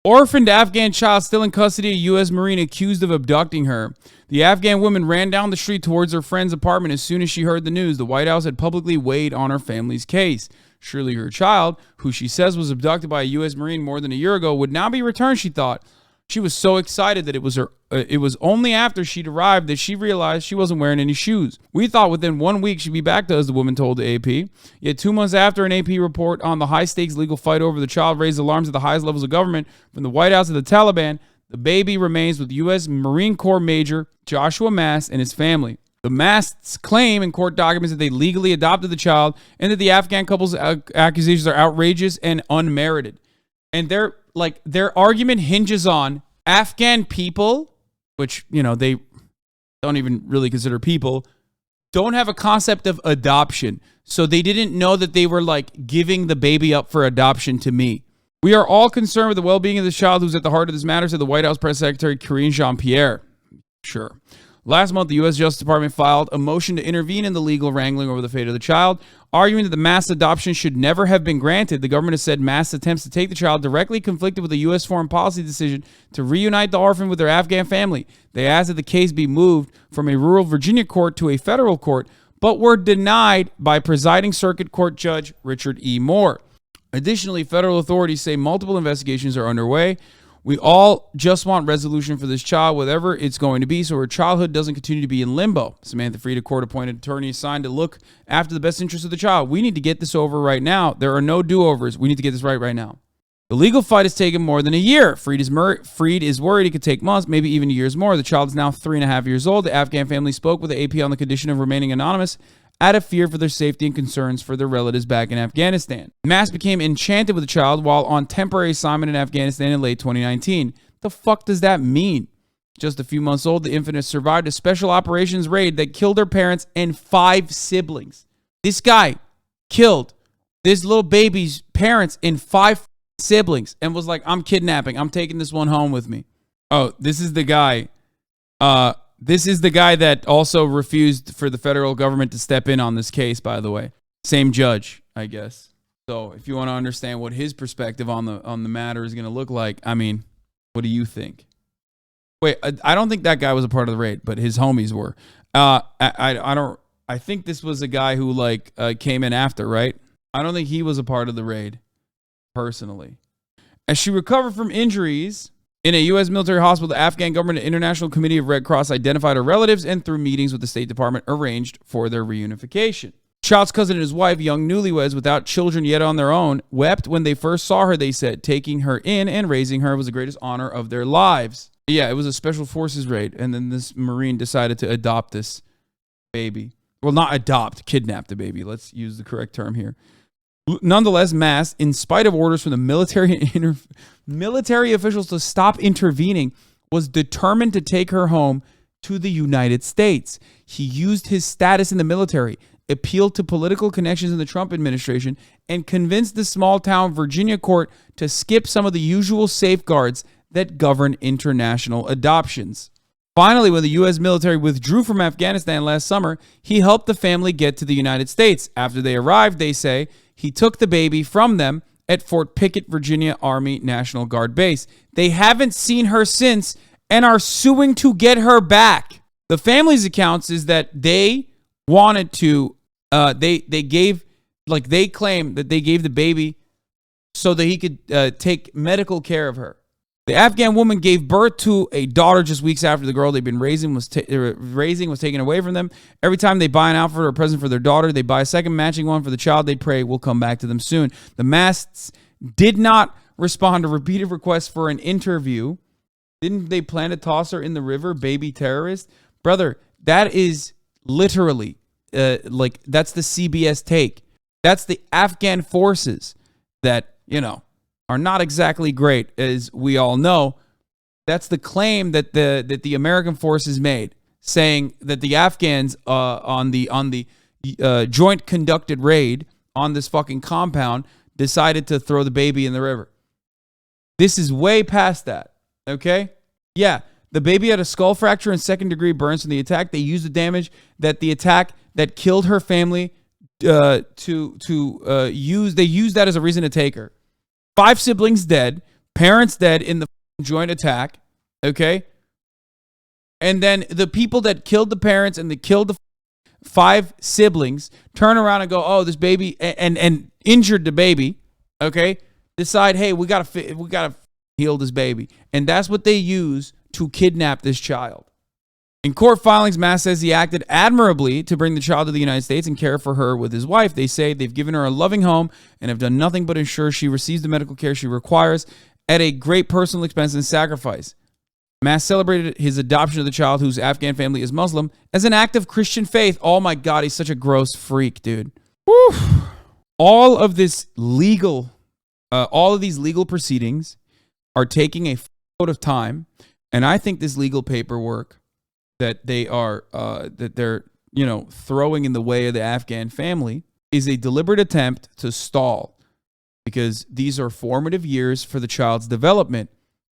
Orphaned Afghan child still in custody, a U.S. Marine accused of abducting her. The Afghan woman ran down the street towards her friend's apartment as soon as she heard the news. The White House had publicly weighed on her family's case. Surely her child, who she says was abducted by a U.S. Marine more than a year ago, would now be returned, she thought. She was so excited that it was only after she'd arrived that she realized she wasn't wearing any shoes. We thought within 1 week she'd be back to us, the woman told the AP. Yet 2 months after an AP report on the high-stakes legal fight over the child raised alarms at the highest levels of government, from the White House to the Taliban, the baby remains with U.S. Marine Corps Major Joshua Masts and his family. The Masts claim in court documents that they legally adopted the child and that the Afghan couple's accusations are outrageous and unmerited. And their argument hinges on Afghan people, which, they don't even really consider people, don't have a concept of adoption. So they didn't know that they were giving the baby up for adoption to me. We are all concerned with the well-being of this child who's at the heart of this matter, said the White House Press Secretary Karine Jean-Pierre. Sure. Last month, the U.S. Justice Department filed a motion to intervene in the legal wrangling over the fate of the child, arguing that the Masts adoption should never have been granted. The government has said Masts' attempts to take the child directly conflicted with the U.S. foreign policy decision to reunite the orphan with their Afghan family. They asked that the case be moved from a rural Virginia court to a federal court, but were denied by presiding circuit court judge Richard E. Moore. Additionally, federal authorities say multiple investigations are underway. We all just want resolution for this child, whatever it's going to be, so her childhood doesn't continue to be in limbo. Samantha Fried, a court-appointed attorney assigned to look after the best interests of the child. We need to get this over right now. There are no do-overs. We need to get this right now. The legal fight has taken more than a year. Fried is worried it could take months, maybe even years more. The child is now 3.5 years old. The Afghan family spoke with the AP on the condition of remaining anonymous, out of fear for their safety and concerns for their relatives back in Afghanistan. Masts became enchanted with the child while on temporary assignment in Afghanistan in late 2019. The fuck does that mean? Just a few months old, the infant has survived a special operations raid that killed her parents and 5 siblings. This guy killed this little baby's parents and 5 siblings and was like, I'm taking this one home with me. Oh, this is the guy. This is the guy that also refused for the federal government to step in on this case, by the way. Same judge, I guess. So if you want to understand what his perspective on the matter is going to look like, what do you think? Wait, I don't think that guy was a part of the raid, but his homies were. I think this was a guy who came in after, right? I don't think he was a part of the raid, personally. As she recovered from injuries in a U.S. military hospital, the Afghan government and International Committee of Red Cross identified her relatives and through meetings with the State Department arranged for their reunification. Child's cousin and his wife, young newlyweds without children yet on their own, wept when they first saw her, they said. Taking her in and raising her was the greatest honor of their lives. Yeah, it was a special forces raid, and then this Marine decided to adopt this baby. Well, not adopt, kidnap the baby. Let's use the correct term here. Nonetheless, Masts, in spite of orders from the military officials to stop intervening, was determined to take her home to the United States. He used his status in the military, appealed to political connections in the Trump administration, and convinced the small-town Virginia court to skip some of the usual safeguards that govern international adoptions. Finally, when the U.S. military withdrew from Afghanistan last summer, he helped the family get to the United States. After they arrived, they say, he took the baby from them at Fort Pickett, Virginia Army National Guard Base. They haven't seen her since and are suing to get her back. The family's accounts is that they wanted to, they claim that they gave the baby so that he could take medical care of her. The Afghan woman gave birth to a daughter just weeks after the girl they'd been raising was taken away from them. Every time they buy an outfit or a present for their daughter, they buy a second matching one for the child. They pray will come back to them soon. The Masts did not respond to repeated requests for an interview. Didn't they plan to toss her in the river, baby terrorist? Brother, that is literally, that's the CBS take. That's the Afghan forces that, are not exactly great, as we all know. That's the claim that the American forces made, saying that the Afghans on the joint conducted raid on this fucking compound decided to throw the baby in the river. This is way past that. Okay? Yeah, the baby had a skull fracture and second-degree burns from the attack. They used the damage that the attack that killed her family They used that as a reason to take her. 5 siblings dead, parents dead in the joint attack, okay? And then the people that killed the parents and that killed the 5 siblings turn around and go, oh, this baby, and injured the baby, okay? Decide, hey, we gotta heal this baby. And that's what they use to kidnap this child. In court filings, Masts says he acted admirably to bring the child to the United States and care for her with his wife. They say they've given her a loving home and have done nothing but ensure she receives the medical care she requires at a great personal expense and sacrifice. Masts celebrated his adoption of the child, whose Afghan family is Muslim, as an act of Christian faith. Oh my God, he's such a gross freak, dude. Whew. All of these legal proceedings are taking a foot of time, and I think this legal paperwork that they're throwing in the way of the Afghan family is a deliberate attempt to stall, because these are formative years for the child's development.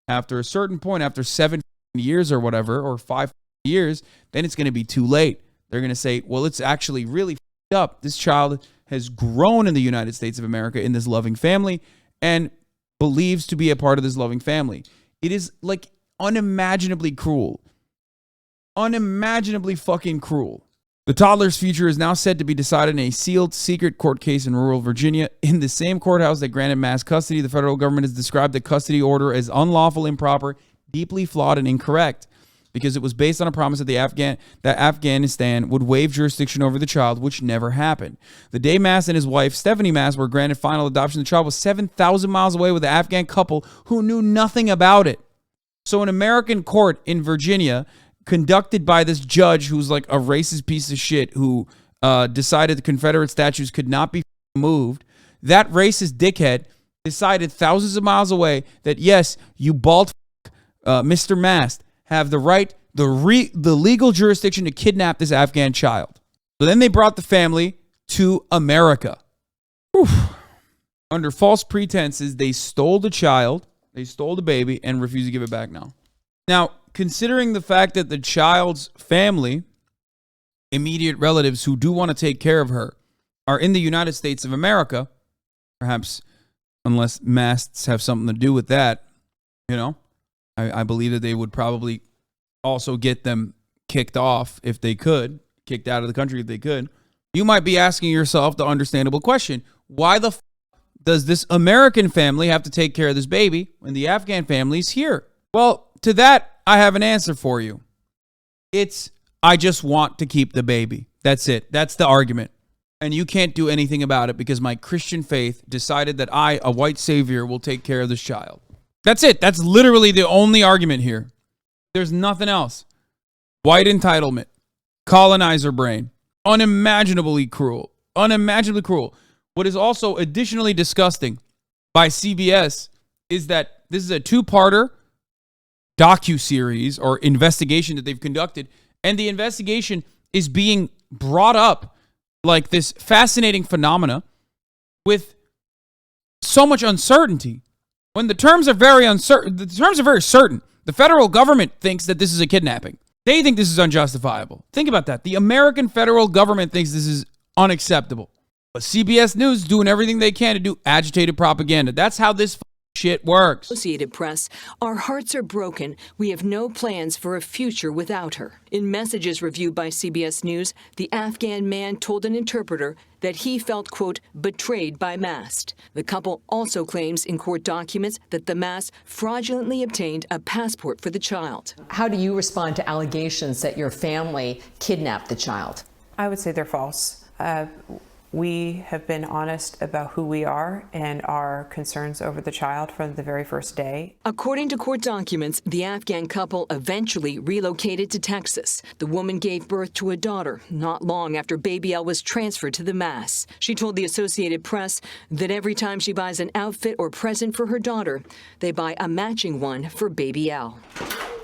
After a certain point, after 7 years or whatever, or 5 years, then it's going to be too late. They're going to say, well, it's actually really up. This child has grown in the United States of America in this loving family and believes to be a part of this loving family. It is like unimaginably cruel. Unimaginably fucking cruel. The toddler's future is now said to be decided in a sealed, secret court case in rural Virginia. In the same courthouse that granted Masts custody, the federal government has described the custody order as unlawful, improper, deeply flawed, and incorrect, because it was based on a promise that Afghanistan would waive jurisdiction over the child, which never happened. The day Masts and his wife, Stephanie Masts, were granted final adoption, the child was 7,000 miles away with an Afghan couple who knew nothing about it. So an American court in Virginia, conducted by this judge who's like a racist piece of shit who decided the Confederate statues could not be moved. That racist dickhead decided thousands of miles away that, yes, you bald Mr. Mast have the right, the legal jurisdiction to kidnap this Afghan child. So then they brought the family to America. Whew. Under false pretenses, they stole the child, they stole the baby, and refused to give it back now. Now, considering the fact that the child's family, immediate relatives who do want to take care of her, are in the United States of America, perhaps unless Masts have something to do with that, I believe that they would probably also get them kicked off if they could, kicked out of the country if they could. You might be asking yourself the understandable question, why the does this American family have to take care of this baby when the Afghan family's here? Well, to that, I have an answer for you. It's, I just want to keep the baby. That's it. That's the argument. And you can't do anything about it because my Christian faith decided that I, a white savior, will take care of this child. That's it. That's literally the only argument here. There's nothing else. White entitlement. Colonizer brain. Unimaginably cruel. Unimaginably cruel. What is also additionally disgusting by CBS is that this is a 2-parter docuseries or investigation that they've conducted, and the investigation is being brought up like this fascinating phenomena with so much uncertainty. When the terms are very uncertain, the terms are very certain. The federal government thinks that this is a kidnapping. They think this is unjustifiable. Think about that. The American federal government thinks this is unacceptable. But CBS News doing everything they can to do agitated propaganda. That's how this shit works. Associated Press, our hearts are broken. We have no plans for a future without her. In messages reviewed by CBS News, the Afghan man told an interpreter that he felt, quote, betrayed by Mast. The couple also claims in court documents that the Mast fraudulently obtained a passport for the child. How do you respond to allegations that your family kidnapped the child? I would say they're false. We have been honest about who we are and our concerns over the child from the very first day. According to court documents, the Afghan couple eventually relocated to Texas. The woman gave birth to a daughter not long after baby L was transferred to the Masts. She told the Associated Press that every time she buys an outfit or present for her daughter, they buy a matching one for baby L.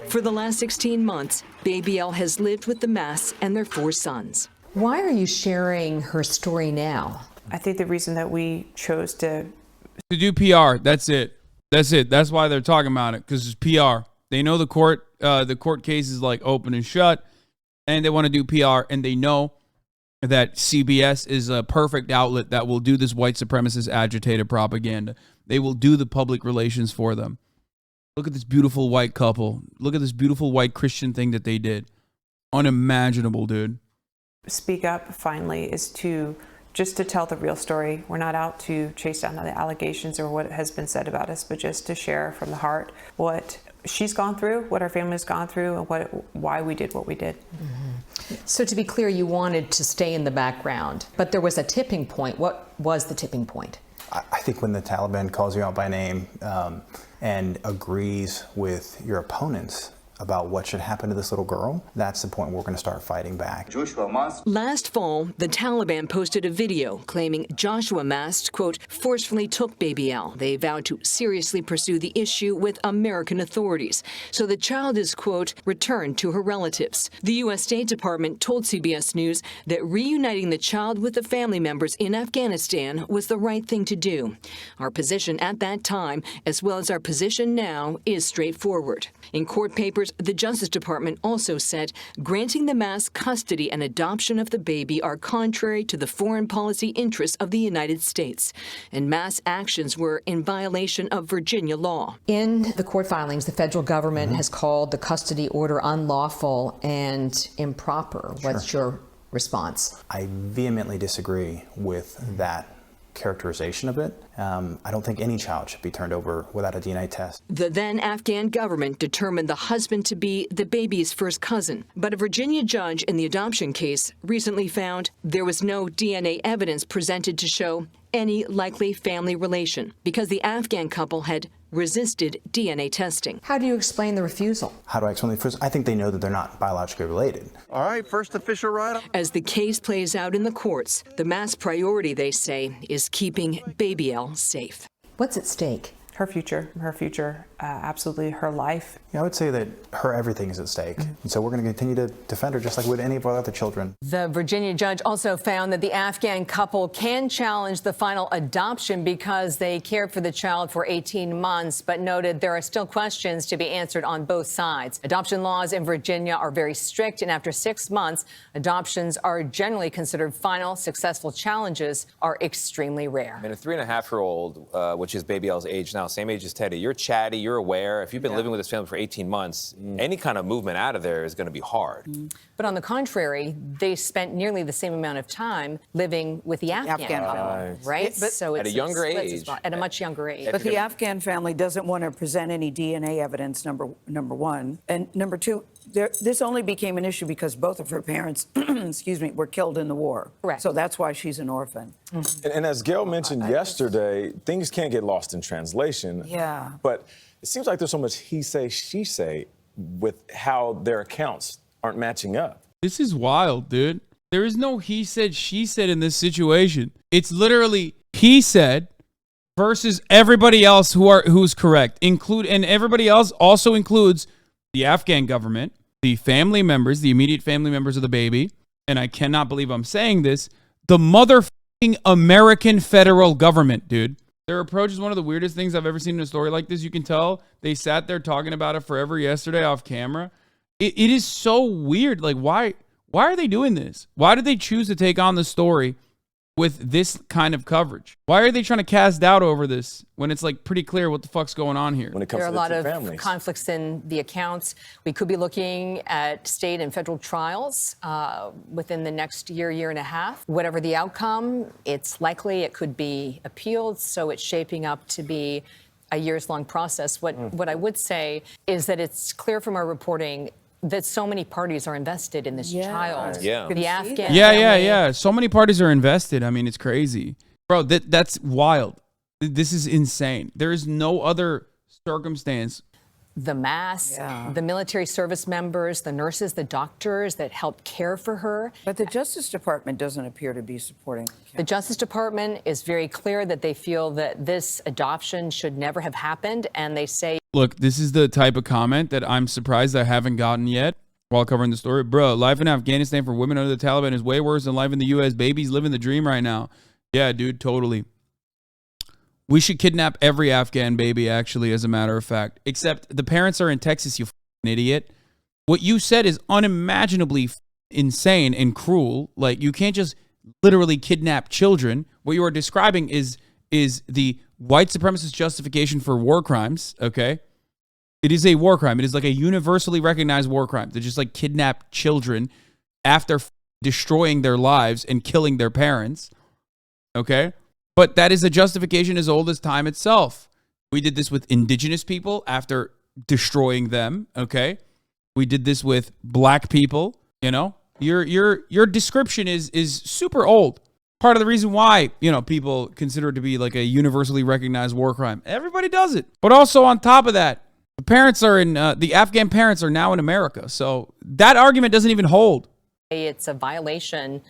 For the last 16 months, baby L has lived with the Masts and their 4 sons. Why are you sharing her story now? I think the reason that we chose to do PR, that's it. That's it. That's why they're talking about it, because it's PR. They know the court case is like open and shut, and they want to do PR, and they know that CBS is a perfect outlet that will do this white supremacist agitated propaganda. They will do the public relations for them. Look at this beautiful white couple. Look at this beautiful white Christian thing that they did. Unimaginable, dude. Speak up finally is to just to tell the real story. We're not out to chase down the allegations or what has been said about us, but just to share from the heart what she's gone through, what our family's gone through, and why we did what we did. Mm-hmm. So to be clear, you wanted to stay in the background, but there was a tipping point. What was the tipping point? I think when the Taliban calls you out by name and agrees with your opponents about what should happen to this little girl, that's the point where we're going to start fighting back. Last fall, the Taliban posted a video claiming Joshua Masts, quote, forcefully took Baby Al. They vowed to seriously pursue the issue with American authorities. So the child is, quote, returned to her relatives. The U.S. State Department told CBS News that reuniting the child with the family members in Afghanistan was the right thing to do. Our position at that time, as well as our position now, is straightforward. In court papers, the Justice Department also said granting the Masts custody and adoption of the baby are contrary to the foreign policy interests of the United States, and Masts' actions were in violation of Virginia law. In the court filings, the federal government has called the custody order unlawful and improper. What's your response? I vehemently disagree with that characterization of it. I don't think any child should be turned over without a DNA test. The then Afghan government determined the husband to be the baby's first cousin, but a Virginia judge in the adoption case recently found there was no DNA evidence presented to show any likely family relation because the Afghan couple had resisted DNA testing. How do you explain the refusal? How do I explain the first? I think they know that they're not biologically related. All right, first official write-up. As the case plays out in the courts, the Masts' priority, they say, is keeping Baby Al safe. What's at stake? Her future, absolutely her life. Yeah, I would say that her everything is at stake. And so we're going to continue to defend her just like with any of our other children. The Virginia judge also found that the Afghan couple can challenge the final adoption because they cared for the child for 18 months, but noted there are still questions to be answered on both sides. Adoption laws in Virginia are very strict, and after 6 months, adoptions are generally considered final. Successful challenges are extremely rare. And a 3.5-year-old, which is Baby L's age now, same age as Teddy, you're chatty, you're aware. If you've been living with this family for 18 months, any kind of movement out of there is going to be hard. But on the contrary, they spent nearly the same amount of time living with the Afghan family, right? But So at a younger age. At a much younger age. But the Afghan family doesn't want to present any DNA evidence, number one. And number two, this only became an issue because both of her parents, excuse me, were killed in the war. Correct. So that's why she's an orphan. And as Gail mentioned yesterday, things can't get lost in translation. Yeah. But it seems like there's so much he say, she say with how their accounts aren't matching up. This is wild, dude. There is no he said, she said in this situation. It's literally he said versus everybody else who's correct. And everybody else also includes the Afghan government, the family members, the immediate family members of the baby, and I cannot believe I'm saying this, the motherfucking American federal government, dude. Their approach is one of the weirdest things I've ever seen in a story like this. You can tell they sat there talking about it forever yesterday off camera. It is so weird. Like, why are they doing this? Why did they choose to take on the story with this kind of coverage? Why are they trying to cast doubt over this when it's like pretty clear what the fuck's going on here? When it comes There are to a lot the two of families. conflicts in the accounts. We could be looking at state and federal trials within the next year and a half. Whatever the outcome, it's likely it could be appealed, so it's shaping up to be a years-long process. What I would say is that it's clear from our reporting that so many parties are invested in this child. Yeah. The Afghan Yeah. So many parties are invested. I mean, it's crazy. Bro, that's wild. This is insane. There is no other circumstance. The Masts, the military service members, the nurses, the doctors that helped care for her. But the Justice Department doesn't appear to be supporting. The Justice Department is very clear that they feel that this adoption should never have happened, and they say, Look, this is the type of comment that I'm surprised I haven't gotten yet while covering the story. Bro, life in Afghanistan for women under the Taliban is way worse than life in the U.S. Babies living the dream right now. Yeah, dude, totally. We should kidnap every Afghan baby, actually, as a matter of fact. Except the parents are in Texas, you f***ing idiot. What you said is unimaginably insane and cruel. Like, you can't just literally kidnap children. What you are describing is the white supremacist justification for war crimes, okay? It is a war crime. It is like a universally recognized war crime to just like kidnap children after destroying their lives and killing their parents. Okay? But that is a justification as old as time itself. We did this with indigenous people after destroying them. Okay? We did this with black people. You know, your description is super old. Part of the reason why, people consider it to be like a universally recognized war crime. Everybody does it. But also on top of that, the parents are the Afghan parents are now in America. So that argument doesn't even hold. It's a violation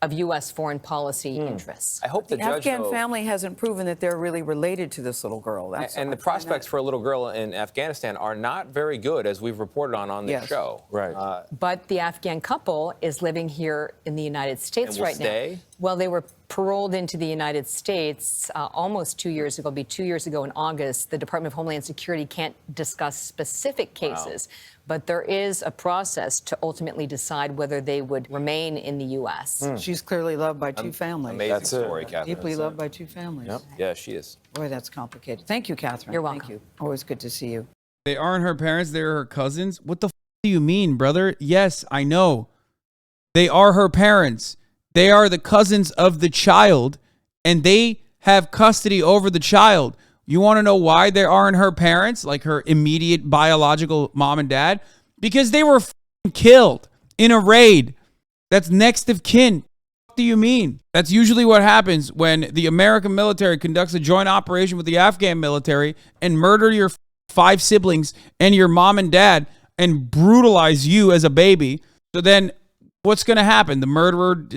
of U.S. foreign policy interests. I hope the judge, Afghan family hasn't proven that they're really related to this little girl. And the prospects for a little girl in Afghanistan are not very good, as we've reported on this show. Right. But the Afghan couple is living here in the United States right now. Well, they were paroled into the United States almost 2 years ago. It'll be 2 years ago in August. The Department of Homeland Security can't discuss specific cases, but there is a process to ultimately decide whether they would remain in the U.S. She's clearly loved by two families. Amazing story, Catherine. Deeply loved by two families. Yep. Yeah, she is. Boy, that's complicated. Thank you, Catherine. You're welcome. Thank you. Always good to see you. They aren't her parents. They're her cousins. What the do you mean, brother? Yes, I know. They are her parents. They are the cousins of the child, and they have custody over the child. You want to know why they aren't her parents, like her immediate biological mom and dad? Because they were killed in a raid. That's next of kin. What do you mean? That's usually what happens when the American military conducts a joint operation with the Afghan military and murder your 5 siblings and your mom and dad and brutalize you as a baby. So then what's going to happen? The murderer,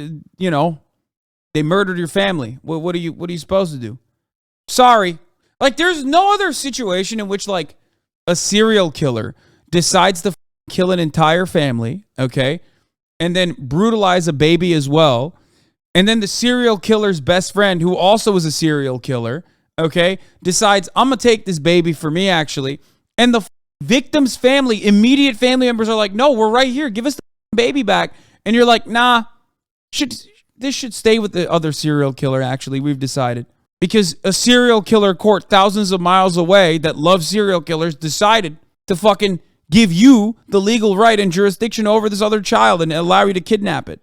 they murdered your family. What are you supposed to do? Sorry. Like, there's no other situation in which, like, a serial killer decides to kill an entire family, okay, and then brutalize a baby as well, and then the serial killer's best friend, who also is a serial killer, okay, decides, I'm going to take this baby for me, actually, and the victim's family, immediate family members are like, no, we're right here. Give us the baby back. And you're like, nah, this should stay with the other serial killer, actually, we've decided. Because a serial killer court thousands of miles away that loves serial killers decided to fucking give you the legal right and jurisdiction over this other child and allow you to kidnap it.